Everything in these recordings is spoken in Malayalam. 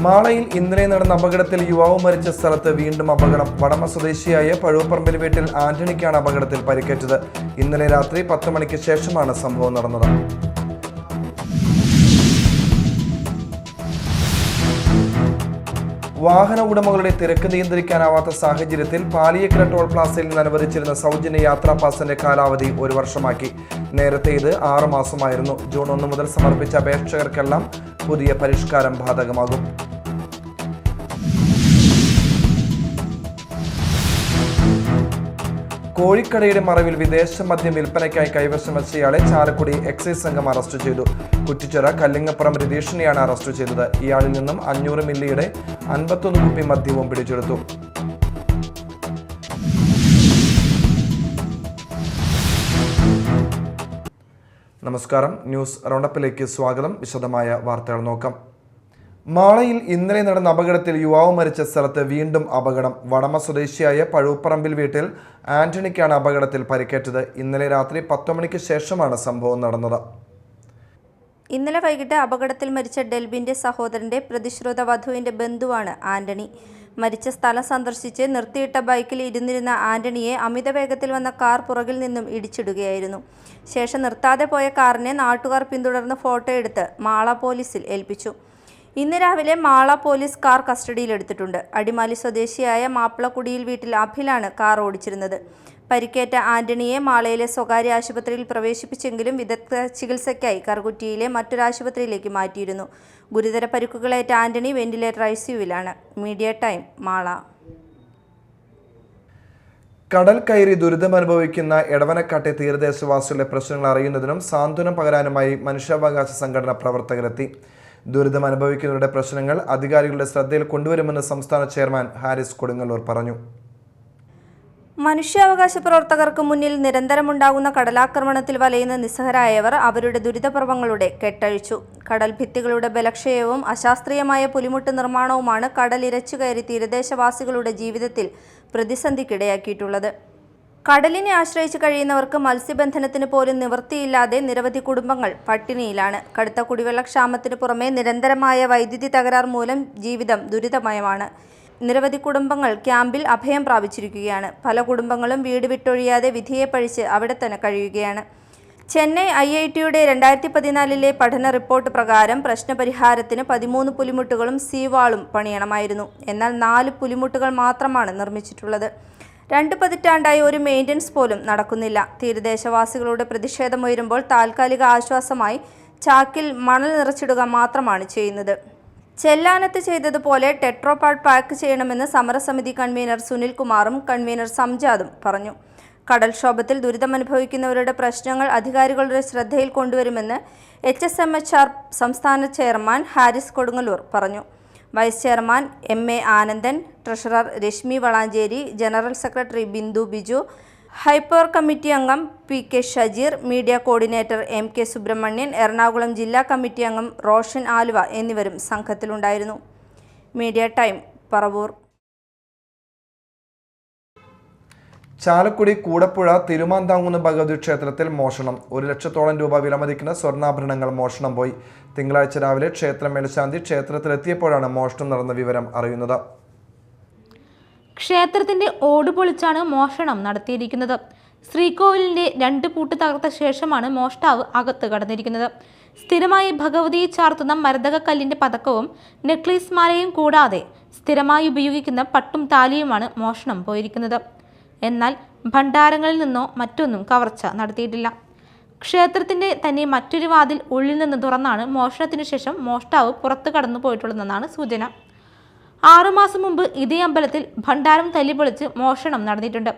മാളയിൽ ഇന്നലെ നടന്ന അപകടത്തിൽ യുവാവ് മരിച്ച സ്ഥലത്ത് വീണ്ടും അപകടം. വടമ സ്വദേശിയായ പഴുവപ്പറമ്പിൽ വീട്ടിൽ ആന്റണിക്കാണ് അപകടത്തിൽ പരിക്കേറ്റത്. ഇന്നലെ രാത്രി 10 മണിക്ക് ശേഷമാണ് സംഭവം നടന്നത്. വാഹന ഉടമകളുടെ തിരക്ക് നിയന്ത്രിക്കാനാവാത്ത സാഹചര്യത്തിൽ പാലിയേക്കര ടോൾ പ്ലാസയിൽ നിന്ന് അനുവദിച്ചിരുന്ന സൗജന്യ യാത്രാ പാസിന്റെ കാലാവധി 1 വർഷമാക്കി. നേരത്തെ ഇത് 6 മാസമായിരുന്നു. ജൂൺ 1 മുതൽ സമർപ്പിച്ച അപേക്ഷകർക്കെല്ലാം പുതിയ പരിഷ്കാരം ബാധകമാകും. കോഴിക്കടയുടെ മറവിൽ വിദേശ മദ്യം വിൽപ്പനയ്ക്കായി കൈവശം വെച്ചയാളെ ചാലക്കുടി എക്സൈസ് സംഘം അറസ്റ്റ് ചെയ്തു. കുറ്റിച്ചിറ കല്ലിങ്ങപ്പുറം രതീഷിനെയാണ് അറസ്റ്റ് ചെയ്തത്. ഇയാളിൽ നിന്നും 500 മില്ലിയുടെ 51 കുപ്പി മദ്യവും പിടിച്ചെടുത്തു. നമസ്കാരം, ന്യൂസ് റൗണ്ടപ്പിലേക്ക് സ്വാഗതം. വിശദമായ വാർത്തകൾ നോക്കാം. മാളയിൽ ഇന്നലെ നടന്ന അപകടത്തിൽ യുവാവ് മരിച്ച സ്ഥലത്ത് വീണ്ടും അപകടം. വടമ സ്വദേശിയായ പഴുവപ്പറമ്പിൽ വീട്ടിൽ ആന്റണിക്കാണ് അപകടത്തിൽ പരിക്കേറ്റത്. ഇന്നലെ രാത്രി 10 മണിക്ക് ശേഷമാണ് സംഭവം നടന്നത്. ഇന്നലെ വൈകിട്ട് അപകടത്തിൽ മരിച്ച ഡെൽബിന്റെ സഹോദരന്റെ പ്രതിശ്രുത വധുവിന്റെ ബന്ധുവാണ് ആന്റണി. മരിച്ച സ്ഥലം സന്ദർശിച്ച് നിർത്തിയിട്ട ബൈക്കിൽ ഇരുന്നിരുന്ന ആന്റണിയെ അമിത വേഗത്തിൽ വന്ന കാർ പുറകിൽ നിന്നും ഇടിച്ചിടുകയായിരുന്നു. ശേഷം നിർത്താതെ പോയ കാറിനെ നാട്ടുകാർ പിന്തുടർന്ന് ഫോട്ടോ എടുത്ത് മാള പോലീസിൽ ഏൽപ്പിച്ചു. ഇന്ന് രാവിലെ മാള പോലീസ് കാർ കസ്റ്റഡിയിലെടുത്തിട്ടുണ്ട്. അടിമാലി സ്വദേശിയായ മാപ്പിളക്കുടിയിൽ വീട്ടിൽ അഭിലാണ് കാർ ഓടിച്ചിരുന്നത്. പരിക്കേറ്റ ആന്റണിയെ മാളയിലെ സ്വകാര്യ ആശുപത്രിയിൽ പ്രവേശിപ്പിച്ചെങ്കിലും വിദഗ്ധ ചികിത്സയ്ക്കായി കറുകുറ്റിയിലെ മറ്റൊരു ആശുപത്രിയിലേക്ക് മാറ്റിയിരുന്നു. ഗുരുതര പരിക്കുകളേറ്റ ആന്റണി വെന്റിലേറ്റർ ICUവിലാണ്. Media time, Mala. കടൽ കയറി ദുരിതമനുഭവിക്കുന്ന എടവനക്കാട്ടെ തീരദേശവാസികളുടെ പ്രശ്നങ്ങൾ അറിയുന്നതിനും സാന്ത്വനം പകരാനുമായി മനുഷ്യാവകാശ സംഘടന പ്രവർത്തകരെത്തി. ദുരിതം അനുഭവിക്കുന്നവരുടെ പ്രശ്നങ്ങൾ അധികാരികളുടെ ശ്രദ്ധയിൽ കൊണ്ടുവരുമെന്ന് സംസ്ഥാന ചെയർമാൻ ഹാരിസ് കൊടുങ്ങല്ലൂർ പറഞ്ഞു. മനുഷ്യാവകാശ പ്രവർത്തകർക്ക് മുന്നിൽ നിരന്തരമുണ്ടാകുന്ന കടലാക്രമണത്തിൽ വലയുന്ന നിസ്സഹരായവർ അവരുടെ ദുരിതപർവങ്ങളുടെ കെട്ടഴിച്ചു. കടൽ ഭിത്തികളുടെ ബലക്ഷയവും അശാസ്ത്രീയമായ പുലിമുട്ട് നിർമ്മാണവുമാണ് കടലിരച്ചു കയറി തീരദേശവാസികളുടെ ജീവിതത്തിൽ പ്രതിസന്ധിക്കിടയാക്കിയിട്ടുള്ളത്. കടലിനെ ആശ്രയിച്ച് കഴിയുന്നവർക്ക് മത്സ്യബന്ധനത്തിന് പോലും നിവൃത്തിയില്ലാതെ നിരവധി കുടുംബങ്ങൾ പട്ടിണിയിലാണ്. കടുത്ത കുടിവെള്ളക്ഷാമത്തിന് പുറമെ നിരന്തരമായ വൈദ്യുതി തകരാർ മൂലം ജീവിതം ദുരിതമയമാണ്. നിരവധി കുടുംബങ്ങൾ ക്യാമ്പിൽ അഭയം പ്രാപിച്ചിരിക്കുകയാണ്. പല കുടുംബങ്ങളും വീട് വിട്ടൊഴിയാതെ വിധിയെ പഴിച്ച് അവിടെ തന്നെ കഴിയുകയാണ്. ചെന്നൈ IITയുടെ 2014 പഠന റിപ്പോർട്ട് പ്രകാരം പ്രശ്നപരിഹാരത്തിന് 13 പുലിമുട്ടുകളും സീവാളും പണിയണമായിരുന്നു. എന്നാൽ 4 പുലിമുട്ടുകൾ മാത്രമാണ് നിർമ്മിച്ചിട്ടുള്ളത്. 2 പതിറ്റാണ്ടായി ഒരു മെയിൻ്റനൻസ് പോലും നടക്കുന്നില്ല. തീരദേശവാസികളുടെ പ്രതിഷേധമുയരുമ്പോൾ താൽക്കാലിക ആശ്വാസമായി ചാക്കിൽ മണൽ നിറച്ചിടുക മാത്രമാണ് ചെയ്യുന്നത്. ചെല്ലാനത്ത് ചെയ്തതുപോലെ ടെട്രോപാഡ് പാക്ക് ചെയ്യണമെന്ന് സമരസമിതി കൺവീനർ സുനിൽകുമാറും കൺവീനർ സംജാദും പറഞ്ഞു. കടൽക്ഷോഭത്തിൽ ദുരിതമനുഭവിക്കുന്നവരുടെ പ്രശ്നങ്ങൾ അധികാരികളുടെ ശ്രദ്ധയിൽ കൊണ്ടുവരുമെന്ന് HSMHR സംസ്ഥാന ചെയർമാൻ ഹാരിസ് കൊടുങ്ങല്ലൂർ പറഞ്ഞു. Vice chairman MA Anandan, treasurer Reshmi Valanchery, general secretary Bindu Biju, high power committee അംഗം PK Shajeer, media coordinator MK Subramanian, Ernakulam ജില്ലാ കമ്മിറ്റി അംഗം റോഷൻ ആലുവ എന്നിവരും സംഘത്തിലുണ്ടായിരുന്നു. Media time, Paravur. ചാലക്കുടി കൂടപ്പുഴ തിരുമാന്താങ്കുന്ന് ഭഗവതി ക്ഷേത്രത്തിൽ മോഷണം. 1 ലക്ഷത്തോളം രൂപ വിലമതിക്കുന്ന സ്വർണ്ണാഭരണങ്ങൾ മോഷണം പോയി. തിങ്കളാഴ്ച രാവിലെ ക്ഷേത്ര മേൽശാന്തി ക്ഷേത്രത്തിലെത്തിയപ്പോഴാണ് മോഷണം നടന്ന വിവരം അറിയുന്നത്. ക്ഷേത്രത്തിന്റെ ഓട് പൊളിച്ചാണ് മോഷണം നടത്തിയിരിക്കുന്നത്. ശ്രീകോവിലിന്റെ 2 പൂട്ട് തകർത്ത ശേഷമാണ് മോഷ്ടാവ് അകത്ത് കടന്നിരിക്കുന്നത്. സ്ഥിരമായി ഭഗവതിയെ ചാർത്തുന്ന മരതക കല്ലിന്റെ പതക്കവും നെക്ലേസ് മാലയും കൂടാതെ സ്ഥിരമായി ഉപയോഗിക്കുന്ന പട്ടും താലിയുമാണ് മോഷണം പോയിരിക്കുന്നത്. എന്നാൽ ഭണ്ഡാരങ്ങളിൽ നിന്നോ മറ്റൊന്നും കവർച്ച നടത്തിയിട്ടില്ല. ക്ഷേത്രത്തിന്റെ തന്നെ മറ്റൊരു വാതിൽ ഉള്ളിൽ നിന്ന് തുറന്നാണ് മോഷണത്തിനു ശേഷം മോഷ്ടാവ് പുറത്തു കടന്നു പോയിട്ടുള്ളതെന്നാണ് സൂചന. 6 മാസം മുമ്പ് ഇതേ അമ്പലത്തിൽ ഭണ്ഡാരം തല്ലിപ്പൊളിച്ച് മോഷണം നടന്നിട്ടുണ്ട്.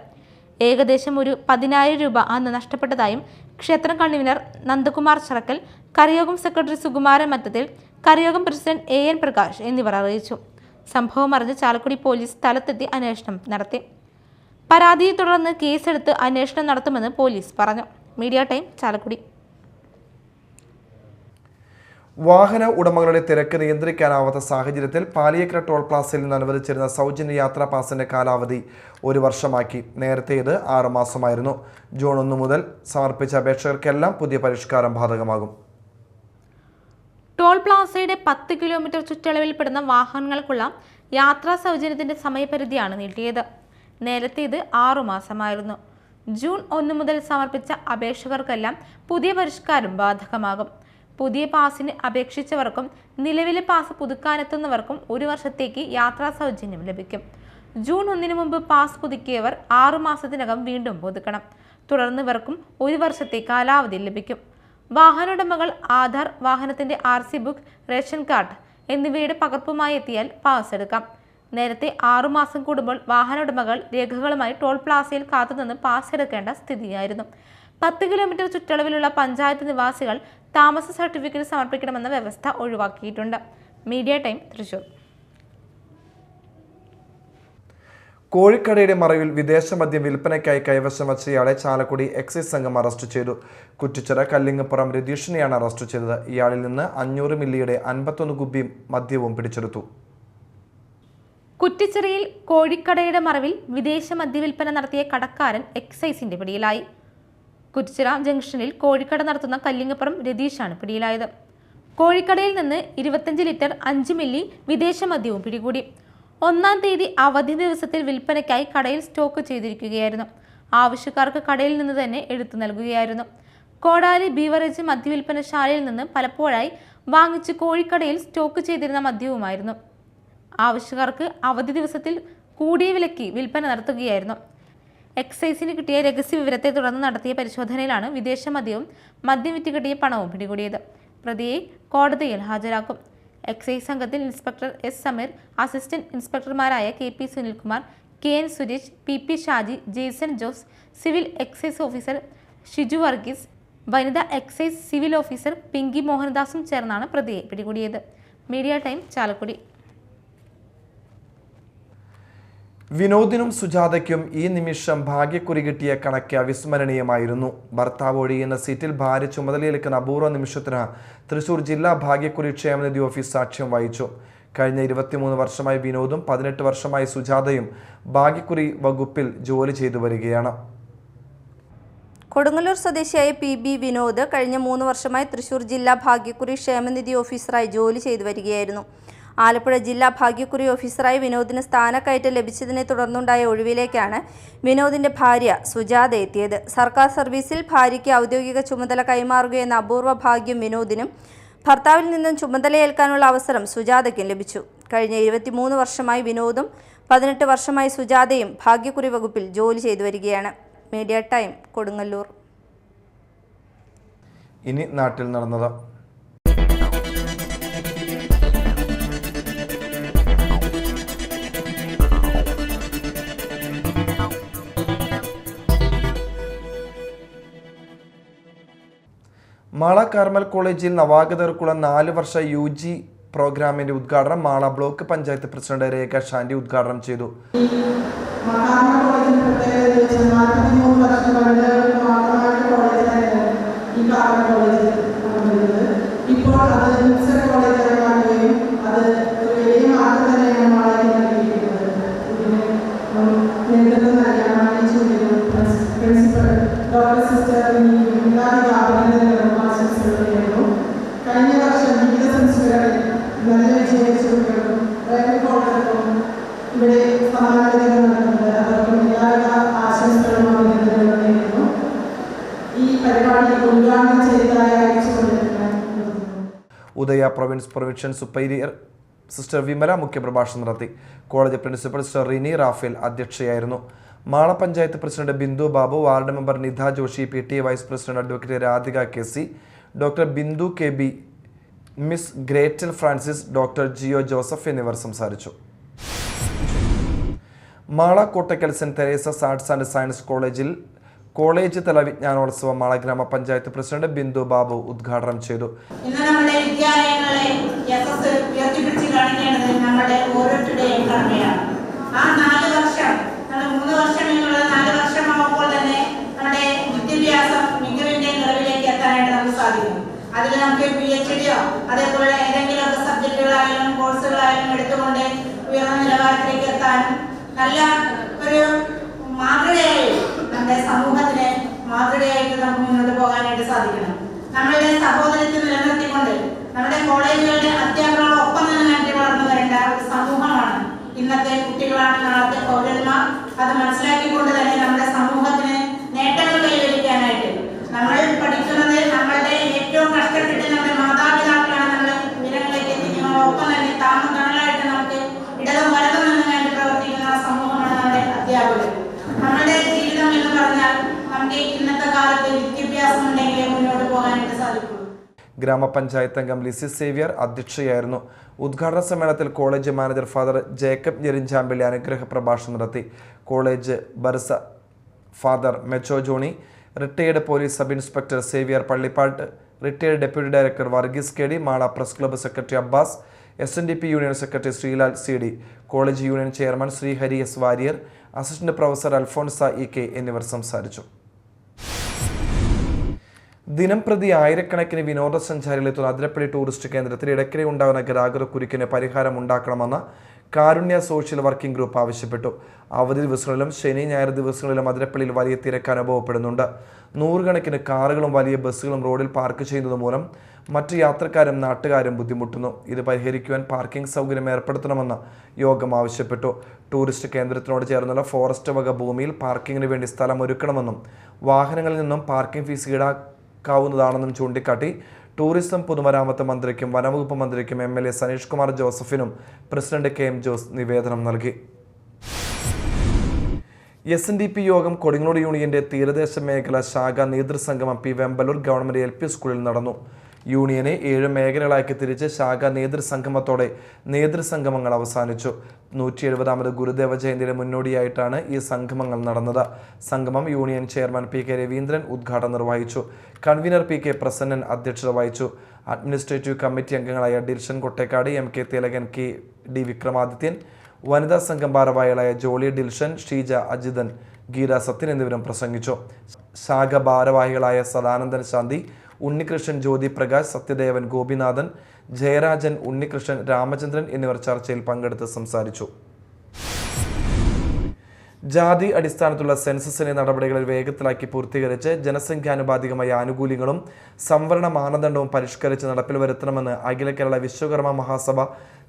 ഏകദേശം ഒരു 10,000 രൂപ അന്ന് നഷ്ടപ്പെട്ടതായും ക്ഷേത്രം കൺവീനർ നന്ദകുമാർ ചറക്കൽ, കരയോഗം സെക്രട്ടറി സുകുമാരൻ മറ്റത്തിൽ, കരയോഗം പ്രസിഡന്റ് AN പ്രകാശ് എന്നിവർ അറിയിച്ചു. സംഭവം അറിഞ്ഞ് ചാലക്കുടി പോലീസ് സ്ഥലത്തെത്തി അന്വേഷണം നടത്തി. പരാതിയെ തുടർന്ന് കേസെടുത്ത് അന്വേഷണം നടത്തുമെന്ന് പോലീസ് പറഞ്ഞു. Media time, Chalakudy. വാഹന ഉടമകളുടെ തിരക്ക് നിയന്ത്രിക്കാനാവാത്ത സാഹചര്യത്തിൽ പാലിയേക്കര ടോൾ പ്ലാസയിൽ നിന്ന് അനുവദിച്ചിരുന്ന സൗജന്യ യാത്രാ പാസിന്റെ കാലാവധി 1 വർഷമാക്കി. നേരത്തെ ഇത് 6 മാസമായിരുന്നു. ജൂൺ 1 മുതൽ സമർപ്പിച്ച അപേക്ഷകർക്കെല്ലാം പുതിയ പരിഷ്കാരം ബാധകമാകും. ടോൾ പ്ലാസയുടെ 10 കിലോമീറ്റർ ചുറ്റളവിൽപ്പെടുന്ന വാഹനങ്ങൾക്കുള്ള യാത്രാ സൗജന്യത്തിന്റെ സമയപരിധിയാണ് നീട്ടിയത്. നേരത്തെ ഇത് 6 മാസമായിരുന്നു. ജൂൺ 1 മുതൽ സമർപ്പിച്ച അപേക്ഷകർക്കെല്ലാം പുതിയ പരിഷ്കാരം ബാധകമാകും. പുതിയ പാസിന് അപേക്ഷിച്ചവർക്കും നിലവിലെ പാസ് പുതുക്കാനെത്തുന്നവർക്കും 1 വർഷത്തേക്ക് യാത്രാ സൗജന്യം ലഭിക്കും. ജൂൺ 1 മുമ്പ് പാസ് പുതുക്കിയവർ 6 മാസത്തിനകം വീണ്ടും പുതുക്കണം. തുടർന്ന് ഇവർക്കും 1 വർഷത്തെ കാലാവധി ലഭിക്കും. വാഹനോടമകൾ ആധാർ, വാഹനത്തിന്റെ RC ബുക്ക്, റേഷൻ കാർഡ് എന്നിവയുടെ പകർപ്പുമായി എത്തിയാൽ പാസ് എടുക്കാം. നേരത്തെ 6 മാസം കൂടുമ്പോൾ വാഹനോടമകൾ രേഖകളുമായി ടോൾ പ്ലാസയിൽ കാത്തുനിന്ന് പാസ് എടുക്കേണ്ട സ്ഥിതിയായിരുന്നു. 10 കിലോമീറ്റർ ചുറ്റളവിലുള്ള പഞ്ചായത്ത് നിവാസികൾ താമസ സർട്ടിഫിക്കറ്റ് സമർപ്പിക്കണമെന്ന വ്യവസ്ഥ ഒഴിവാക്കിയിട്ടുണ്ട്. Media time, Thrissur. കോഴിക്കടയുടെ മറവിൽ വിദേശ മദ്യം വിൽപ്പനയ്ക്കായി കൈവശം വച്ചയാളെ ചാലക്കുടി എക്സൈസ് സംഘം അറസ്റ്റ് ചെയ്തു. കുറ്റിച്ചിറ കല്ലിങ്ങപ്പുറം രതീഷിനെയാണ് അറസ്റ്റ് ചെയ്തത്. ഇയാളിൽ നിന്ന് 500 മില്ലിയുടെ 51 കുപ്പി മദ്യവും പിടിച്ചെടുത്തു. കുറ്റിച്ചിറയിൽ കോഴിക്കടയുടെ മറവിൽ വിദേശ മദ്യവിൽപ്പന നടത്തിയ കടക്കാരൻ എക്സൈസിന്റെ പിടിയിലായി. കുറ്റിച്ചിറ ജംഗ്ഷനിൽ കോഴിക്കട നടത്തുന്ന കല്ലിങ്ങപ്പുറം രതീഷാണ് പിടിയിലായത്. കോഴിക്കടയിൽ നിന്ന് 25 ലിറ്റർ 5 മില്ലി വിദേശ മദ്യവും പിടികൂടി. 1-ാം തീയതി അവധി ദിവസത്തിൽ വിൽപ്പനയ്ക്കായി കടയിൽ സ്റ്റോക്ക് ചെയ്തിരിക്കുകയായിരുന്നു. ആവശ്യക്കാർക്ക് കടയിൽ നിന്ന് തന്നെ എടുത്തു നൽകുകയായിരുന്നു. കോടാലി ബീവറേജ് മദ്യവിൽപ്പനശാലയിൽ നിന്ന് പലപ്പോഴായി വാങ്ങിച്ച് കോഴിക്കടയിൽ സ്റ്റോക്ക് ചെയ്തിരുന്ന മദ്യവുമായിരുന്നു. ആവശ്യക്കാർക്ക് അവധി ദിവസത്തിൽ കൂടിയ വിലയ്ക്ക് വിൽപ്പന നടത്തുകയായിരുന്നു. എക്സൈസിന് കിട്ടിയ രഹസ്യ വിവരത്തെ തുടർന്ന് നടത്തിയ പരിശോധനയിലാണ് വിദേശ മദ്യവും മദ്യം വിറ്റ് കിട്ടിയ പണവും പിടികൂടിയത്. പ്രതിയെ കോടതിയിൽ ഹാജരാക്കും. എക്സൈസ് സംഘത്തിൽ ഇൻസ്പെക്ടർ S. സമീർ, അസിസ്റ്റന്റ് ഇൻസ്പെക്ടർമാരായ KP Sunilkumar, KN Suresh, PP Shaji, Jaison Jose, civil excise officer Shiju Varghese, വനിതാ എക്സൈസ് സിവിൽ ഓഫീസർ പിങ്കി മോഹൻദാസും ചേർന്നാണ് പ്രതിയെ പിടികൂടിയത്. Media time, Chalakudy. വിനോദിനും സുജാതയ്ക്കും ഈ നിമിഷം ഭാഗ്യക്കുറി കിട്ടിയ കണക്ക് അവിസ്മരണീയമായിരുന്നു. ഭർത്താവ് ഒഴിയുന്ന സീറ്റിൽ ഭാര്യ ചുമതലയേൽക്കുന്ന അപൂർവ നിമിഷത്തിന് തൃശൂർ ജില്ലാ ഭാഗ്യക്കുറി ക്ഷേമനിധി ഓഫീസ് സാക്ഷ്യം വഹിച്ചു. കഴിഞ്ഞ 23 വർഷമായി വിനോദും 18 വർഷമായി സുജാതയും ഭാഗ്യക്കുറി വകുപ്പിൽ ജോലി ചെയ്തു വരികയാണ്. കൊടുങ്ങല്ലൂർ സ്വദേശിയായ PB വിനോദ് കഴിഞ്ഞ 3 വർഷമായി തൃശൂർ ജില്ലാ ഭാഗ്യക്കുറി ക്ഷേമനിധി ഓഫീസറായി ജോലി ചെയ്തു വരികയായിരുന്നു. ആലപ്പുഴ ജില്ലാ ഭാഗ്യക്കുറി ഓഫീസറായി വിനോദിന് സ്ഥാനക്കയറ്റം ലഭിച്ചതിനെ തുടർന്നുണ്ടായ ഒഴിവിലേക്കാണ് വിനോദിന്റെ ഭാര്യ സുജാത എത്തിയത്. സർക്കാർ സർവീസിൽ ഭാര്യയ്ക്ക് ഔദ്യോഗിക ചുമതല കൈമാറുകയെന്ന അപൂർവ ഭാഗ്യം വിനോദിനും ഭർത്താവിൽ നിന്നും ചുമതലയേൽക്കാനുള്ള അവസരം സുജാതയ്ക്കും ലഭിച്ചു. കഴിഞ്ഞ 23 വർഷമായി വിനോദും 18 വർഷമായി സുജാതയും ഭാഗ്യക്കുറി വകുപ്പിൽ ജോലി ചെയ്തു വരികയാണ്. Media time, Kodungallur. ഇനി നാട്ടിൽ നടന്നത്. മാള കാർമൽ കോളേജിൽ നവാഗതർക്കുള്ള 4 വർഷ UG പ്രോഗ്രാമിന്റെ ഉദ്ഘാടനം മാള ബ്ലോക്ക് പഞ്ചായത്ത് പ്രസിഡന്റ് രേഖ ഷാൻഡി ഉദ്ഘാടനം ചെയ്തു. Udaya provincial superior sister Vimala മുഖ്യപ്രഭാഷണം നടത്തി. College principal sister Rini Raphael അധ്യക്ഷയായിരുന്നു. Mala panchayat president Bindu Babu, ward member Nidha Joshy, PTA vice president advocate Radhika KC, doctor Bindu KB, miss Gretel Francis, doctor Jio Joseph എന്നിവർ സംസാരിച്ചു. Mala Kottakkal saint Teresa's arts and science കോളേജിൽ കോളേജ് തല വിജ്ഞാനോത്സവം മാള ഗ്രാമപഞ്ചായത്ത് പ്രസിഡന്റ് ബിന്ദു ബാബു ഉദ്ഘാടനം ചെയ്തു. ഇന്ന് നമ്മുടെ വിദ്യാലയങ്ങളെ ഉയർത്തിപ്പിടിച്ച് കാണിക്കേണ്ടത് നമ്മുടെ ഓരോരുത്തരുടെയും കടമയാണ്. ആ 4 വർഷം, 3 വർഷം എന്നുള്ള 4 വർഷമാകുമ്പോൾ തന്നെ നമ്മുടെ വിദ്യാഭ്യാസം മികവിന്റെ നിലവിലേക്ക് എത്താനായിട്ട് നമുക്ക് സാധിക്കും. അതിൽ നമുക്ക് PhD അതേപോലെ ഏതെങ്കിലുമൊക്കെ സബ്ജക്റ്റുകളായാലും കോഴ്സുകളായാലും എടുത്തുകൊണ്ട് ഉയർന്ന നിലവാരത്തിലേക്ക് എത്താനും നല്ല ഒരു മാതൃകയായി നമ്മുടെ സമൂഹത്തിന് മാതൃകയായിട്ട് നമുക്ക് മുന്നോട്ട് പോകാനായിട്ട് സാധിക്കണം. നമ്മളുടെ സഹോദരത്തെ നിലനിർത്തിക്കൊണ്ട് നമ്മുടെ കോളേജുകളുടെ അധ്യാപകരോടൊപ്പം തന്നെ വളർന്നു വരേണ്ട ഒരു സമൂഹമാണ് ഇന്നത്തെ കുട്ടികളാണ് നാളത്തെ പൗരന്മാർ. അത് മനസ്സിലാക്കിക്കൊണ്ട് തന്നെ നമ്മുടെ സമൂഹത്തിന് നേട്ടങ്ങൾ കൈവരിക്കാനായിട്ട് നമ്മൾ പഠിക്കുന്നത് നമ്മളുടെ ഏറ്റവും കഷ്ടപ്പെട്ട് നമ്മുടെ മാതാപിതാക്കളാണ് നമ്മൾ വിവരങ്ങളിലേക്ക് എത്തിക്കുന്നത്. ഒപ്പം തന്നെ താങ്ങും തണലായിട്ട് നമുക്ക് ഇടതും വലതും നിന്ന് വേണ്ടി പ്രവർത്തിക്കുന്ന സമൂഹമാണ് നമ്മുടെ അധ്യാപകർ. നമ്മുടെ ജീവിതം എന്ന് പറഞ്ഞാൽ നമുക്ക് ഇന്നത്തെ കാലത്ത് വിദ്യാഭ്യാസം ഉണ്ടെങ്കിലേ മുന്നോട്ട് പോകാനായിട്ട് സാധിക്കുള്ളൂ. ഗ്രാമപഞ്ചായത്ത് അംഗം ലിസി സേവ്യർ അധ്യക്ഷയായിരുന്നു. ഉദ്ഘാടന സമ്മേളനത്തിൽ college manager father Jacob Njerinjampilly അനുഗ്രഹ പ്രഭാഷണം നടത്തി. College bursar father Mecho Johny, retired police sub inspector Xavier Pallippattu, retired deputy director Varghese K D, Mala press club secretary Abbas, SNDP union secretary Sreelal CD, college union chairman Sreehari S Warrier, assistant professor Alphonsa EK എന്നിവർ സംസാരിച്ചു. ദിനം പ്രതി ആയിരക്കണക്കിന് വിനോദസഞ്ചാരികളെത്തുന്ന അതിരപ്പള്ളി ടൂറിസ്റ്റ് കേന്ദ്രത്തിൽ ഇടയ്ക്കിടെ ഉണ്ടാകുന്ന ഗതാഗതക്കുരുക്കിന് പരിഹാരം ഉണ്ടാക്കണമെന്ന് കാരുണ്യ സോഷ്യൽ വർക്കിംഗ് ഗ്രൂപ്പ് ആവശ്യപ്പെട്ടു. അവധി ദിവസങ്ങളിലും ശനി ഞായർ ദിവസങ്ങളിലും അതിരപ്പള്ളിയിൽ വലിയ തിരക്ക് അനുഭവപ്പെടുന്നുണ്ട്. നൂറുകണക്കിന് കാറുകളും വലിയ ബസ്സുകളും റോഡിൽ പാർക്ക് ചെയ്യുന്നത് മൂലം മറ്റു യാത്രക്കാരും നാട്ടുകാരും ബുദ്ധിമുട്ടുന്നു. ഇത് പരിഹരിക്കുവാൻ പാർക്കിംഗ് സൗകര്യം ഏർപ്പെടുത്തണമെന്ന് യോഗം ആവശ്യപ്പെട്ടു. ടൂറിസ്റ്റ് കേന്ദ്രത്തിനോട് ചേർന്നുള്ള ഫോറസ്റ്റ് വക ഭൂമിയിൽ പാർക്കിങ്ങിന് വേണ്ടി സ്ഥലം ഒരുക്കണമെന്നും വാഹനങ്ങളിൽ നിന്നും പാർക്കിംഗ് ഫീസ് ഈടാക്കാവുന്നതാണെന്നും ചൂണ്ടിക്കാട്ടി ടൂറിസം പൊതുമരാമത്ത് മന്ത്രിക്കും വനംവകുപ്പ് മന്ത്രിക്കും MLA സനീഷ് കുമാർ ജോസഫിനും പ്രസിഡന്റ് KM ജോസ് നിവേദനം നൽകി. SNDP യോഗം കൊടുങ്ങല്ലൂർ യൂണിയന്റെ തീരദേശ മേഖല ശാഖ നേതൃസംഗമം P. വെമ്പലൂർ ഗവൺമെന്റ് LP സ്കൂളിൽ നടന്നു. യൂണിയനെ 7 മേഖലകളാക്കി തിരിച്ച് ശാഖ നേതൃസംഗമത്തോടെ നേതൃസംഗമങ്ങൾ അവസാനിച്ചു. 170ാമത് ഗുരുദേവ ജയന്തിയുടെ മുന്നോടിയായിട്ടാണ് ഈ സംഗമങ്ങൾ നടന്നത്. സംഗമം യൂണിയൻ ചെയർമാൻ PK രവീന്ദ്രൻ ഉദ്ഘാടനം നിർവഹിച്ചു. കൺവീനർ PK പ്രസന്നൻ അധ്യക്ഷത വഹിച്ചു. അഡ്മിനിസ്ട്രേറ്റീവ് കമ്മിറ്റി അംഗങ്ങളായ ഡിൽഷൻ കൊട്ടേക്കാട്, MK തിലകൻ, KD വിക്രമാദിത്യൻ, വനിതാ സംഘം ഭാരവാഹികളായ ജോളി ഡിൽഷൻ, ഷീജ അജിതൻ, ഗീത സത്യൻ എന്നിവരും പ്രസംഗിച്ചു. ശാഖ ഭാരവാഹികളായ സദാനന്ദൻ ശാന്തി, ഉണ്ണികൃഷ്ണൻ, ജ്യോതി പ്രകാശ്, സത്യദേവൻ, ഗോപിനാഥൻ, ജയരാജൻ, ഉണ്ണികൃഷ്ണൻ, രാമചന്ദ്രൻ എന്നിവർ ചർച്ചയിൽ പങ്കെടുത്ത് സംസാരിച്ചു. ജാതി അടിസ്ഥാനത്തിലുള്ള സെൻസസിന്റെ നടപടികൾ വേഗത്തിലാക്കി പൂർത്തീകരിച്ച് ജനസംഖ്യാനുപാതികമായ ആനുകൂല്യങ്ങളും സംവരണ മാനദണ്ഡവും പരിഷ്കരിച്ച് നടപ്പിൽ വരുത്തണമെന്ന് അഖില കേരള വിശ്വകർമ്മ മഹാസഭ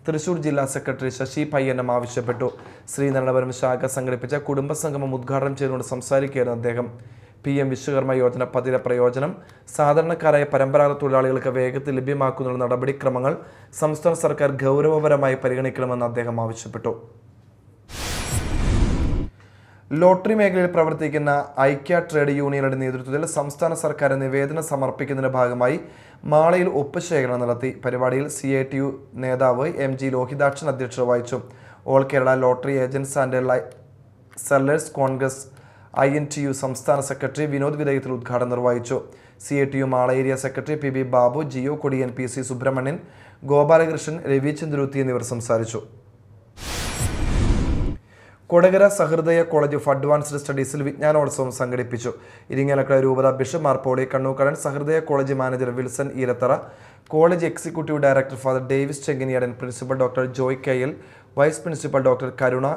തൃശൂർ ജില്ലാ സെക്രട്ടറി ശശി പയ്യന്നം ആവശ്യപ്പെട്ടു. ശ്രീനാരായണപുരം ശാഖ സംഘടിപ്പിച്ച കുടുംബസംഗമം ഉദ്ഘാടനം ചെയ്തുകൊണ്ട് സംസാരിക്കുകയായിരുന്നു അദ്ദേഹം. PM വിശ്വകർമ്മ യോജന പദ്ധതിയുടെ പ്രയോജനം സാധാരണക്കാരായ പരമ്പരാഗത തൊഴിലാളികൾക്ക് വേഗത്തിൽ ലഭ്യമാക്കുന്ന നടപടിക്രമങ്ങൾ സംസ്ഥാന സർക്കാർ ഗൗരവപരമായി പരിഗണിക്കണമെന്ന് അദ്ദേഹം ആവശ്യപ്പെട്ടു. ലോട്ടറി മേഖലയിൽ പ്രവർത്തിക്കുന്ന ഐക്യ ട്രേഡ് യൂണിയനുടെ നേതൃത്വത്തിൽ സംസ്ഥാന സർക്കാർ നിവേദനം സമർപ്പിക്കുന്നതിന്റെ ഭാഗമായി മാളയിൽ ഒപ്പ് ശേഖരണം നടത്തി. പരിപാടിയിൽ CITU നേതാവ് MG ലോഹിതാക്ഷൻ അധ്യക്ഷത വഹിച്ചു. All Kerala lottery agents and sellers congress INTU സംസ്ഥാന സെക്രട്ടറി വിനോദ് വിധേയത്തിൽ ഉദ്ഘാടനം നിർവഹിച്ചു. CITU Mala area secretary PB Babu, Jio Kodiyan, PC Subramanian, Gopalakrishnan, രവിചന്ദ്രൂത്തി എന്നിവർ സംസാരിച്ചു. Kodakara Sahrudaya college of advanced സ്റ്റഡീസിൽ വിജ്ഞാനോത്സവം സംഘടിപ്പിച്ചു. ഇരിങ്ങാലക്കുട രൂപത bishop Mar Pauly Kannookadan, Sahrudaya college manager Wilson Eerathara, college executive director father Davis Chenginiyadan, principal doctor Joy KL, vice principal doctor Karuna,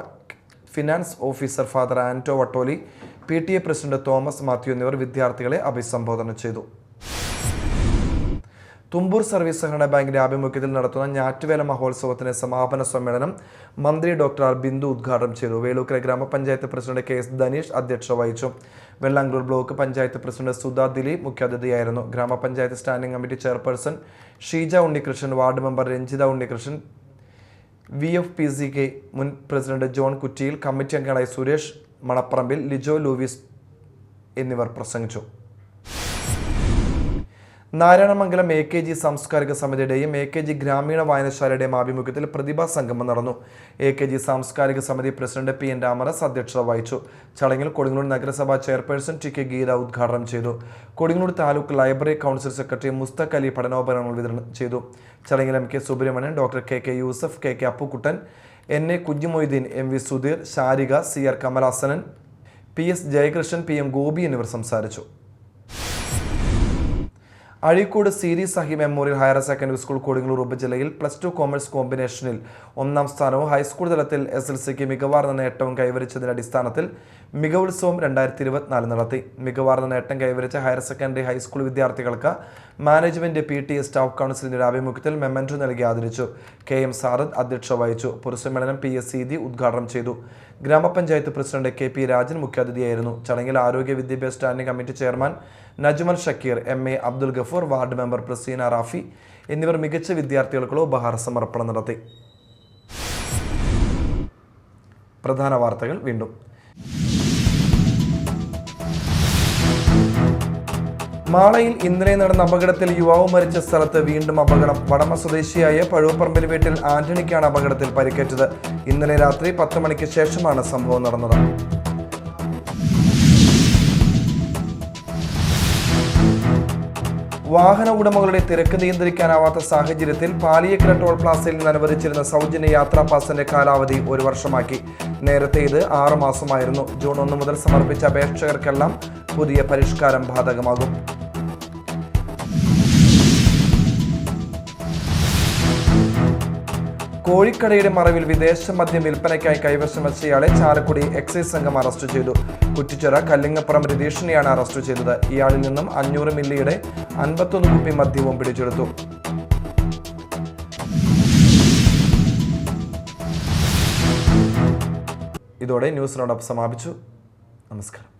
finance officer father Anto Vattoli, PTA president Thomas Mathew എന്നിവർ വിദ്യാർത്ഥികളെ അഭിസംബോധന ചെയ്തു. തുമ്പൂർ സർവീസ് സഹകരണ ബാങ്കിന്റെ ആഭിമുഖ്യത്തിൽ നടത്തുന്ന ഞാറ്റുവേല മഹോത്സവത്തിന്റെ സമാപന സമ്മേളനം മന്ത്രി ഡോക്ടർ R. ബിന്ദു ഉദ്ഘാടനം ചെയ്തു. വേളൂക്കര ഗ്രാമപഞ്ചായത്ത് പ്രസിഡന്റ് KS ധനീഷ് അധ്യക്ഷത വഹിച്ചു. വെള്ളാങ്കൂർ ബ്ലോക്ക് പഞ്ചായത്ത് പ്രസിഡന്റ് സുധാ ദിലീപ് മുഖ്യാതിഥിയായിരുന്നു. ഗ്രാമപഞ്ചായത്ത് standing committee chairperson Sheeja Unnikrishnan, ward member Ranjitha Unnikrishnan, VFPCK മുൻ പ്രസിഡന്റ് ജോൺ കുറ്റിയിൽ, കമ്മിറ്റി അംഗങ്ങളായ സുരേഷ് മണപ്പറമ്പിൽ, ലിജോ ലൂവിസ് എന്നിവർ പ്രസംഗിച്ചു. നാരായണമംഗലം AKG സാംസ്കാരിക സമിതിയുടെയും AKG ഗ്രാമീണ വായനശാലയുടെയും ആഭിമുഖ്യത്തിൽ പ്രതിഭാ സംഗമം നടന്നു. AKG സാംസ്കാരിക സമിതി പ്രസിഡന്റ് PN രാമദാസ് അധ്യക്ഷത വഹിച്ചു. ചടങ്ങിൽ കൊടുങ്ങല്ലൂർ നഗരസഭാ ചെയർപേഴ്സൺ TK ഗീത ഉദ്ഘാടനം ചെയ്തു. Kodungallur taluk library council secretary Mushtaq Ali പഠനോപകരണങ്ങൾ വിതരണം ചെയ്തു. ചടങ്ങിൽ MK Subramanian, doctor KK Yusuf, KK Appukuttan, NA Kunhumoideen, MV Sudheer, Sharika, CR Kamalasanan, PS Jayakrishnan, PM Gopi എന്നിവർ സംസാരിച്ചു. Azhikode Seethi Sahib memorial higher secondary school Kodungallur ഉപജില്ലയിൽ +2 കോമേഴ്സ് കോമ്പിനേഷനിൽ 1ാം സ്ഥാനവും ഹൈസ്കൂൾ തലത്തിൽ SSLCക്ക് മികവാർന്ന നേട്ടവും കൈവരിച്ചതിന്റെ അടിസ്ഥാനത്തിൽ മികവുത്സവം 2024 നടത്തി. മികവാർന്ന നേട്ടം കൈവരിച്ച ഹയർ സെക്കൻഡറി ഹൈസ്കൂൾ വിദ്യാർത്ഥികൾക്ക് മാനേജ്മെന്റ് PTA സ്റ്റാഫ് കൗൺസിലിന്റെ ആഭിമുഖ്യത്തിൽ മെമ്മന്റോ നൽകി ആദരിച്ചു. KM സാദത്ത് അധ്യക്ഷത വഹിച്ചു. പുരസ്സമ്മേളനം PS സീതി ഉദ്ഘാടനം ചെയ്തു. ഗ്രാമപഞ്ചായത്ത് പ്രസിഡന്റ് KP രാജൻ മുഖ്യാതിഥിയായിരുന്നു. ചടങ്ങിൽ ആരോഗ്യ വിദ്യാഭ്യാസ standing committee chairman Najmal Shakir, MA Abdul Gafoor, ward member Praseena Rafi എന്നിവർ മികച്ച വിദ്യാർത്ഥികൾക്കുള്ള ഉപഹാര സമർപ്പണം നടത്തി. പ്രധാന വാർത്തകൾ വീണ്ടും. മാളയിൽ ഇന്നലെ നടന്ന അപകടത്തിൽ യുവാവ് മരിച്ച സ്ഥലത്ത് വീണ്ടും അപകടം. വടമ സ്വദേശിയായ പഴുവപ്പറമ്പിൽ വീട്ടിൽ ആന്റണിക്കാണ് അപകടത്തിൽ പരിക്കേറ്റത്. ഇന്നലെ രാത്രി 10 മണിക്ക് ശേഷമാണ് സംഭവം നടന്നത്. വാഹന ഉടമകളുടെ തിരക്ക് നിയന്ത്രിക്കാനാവാത്ത സാഹചര്യത്തിൽ പാലിയേക്കര ടോൾ പ്ലാസയിൽ നിന്ന് അനുവദിച്ചിരുന്ന സൗജന്യ യാത്രാ പാസിന്റെ കാലാവധി 1 വർഷമാക്കി. നേരത്തെ ഇത് 6 മാസമായിരുന്നു. ജൂൺ 1 മുതൽ സമർപ്പിച്ച അപേക്ഷകർക്കെല്ലാം പുതിയ പരിഷ്കാരം ബാധകമാകും. കോഴിക്കടയുടെ മറവിൽ വിദേശ മദ്യം വിൽപ്പനയ്ക്കായി കൈവശം വെച്ചയാളെ ചാലക്കുടി എക്സൈസ് സംഘം അറസ്റ്റ് ചെയ്തു. കുറ്റിച്ചിറ കല്ലിങ്ങപ്പുറം രതീഷിനെയാണ് അറസ്റ്റ് ചെയ്തത്. ഇയാളിൽ നിന്നും 500 മില്ലിയുടെ 51 കുപ്പി മദ്യവും പിടിച്ചെടുത്തു. ഇതോടെ ന്യൂസ് റൗണ്ടപ്പ് സമാപിച്ചു. നമസ്കാരം.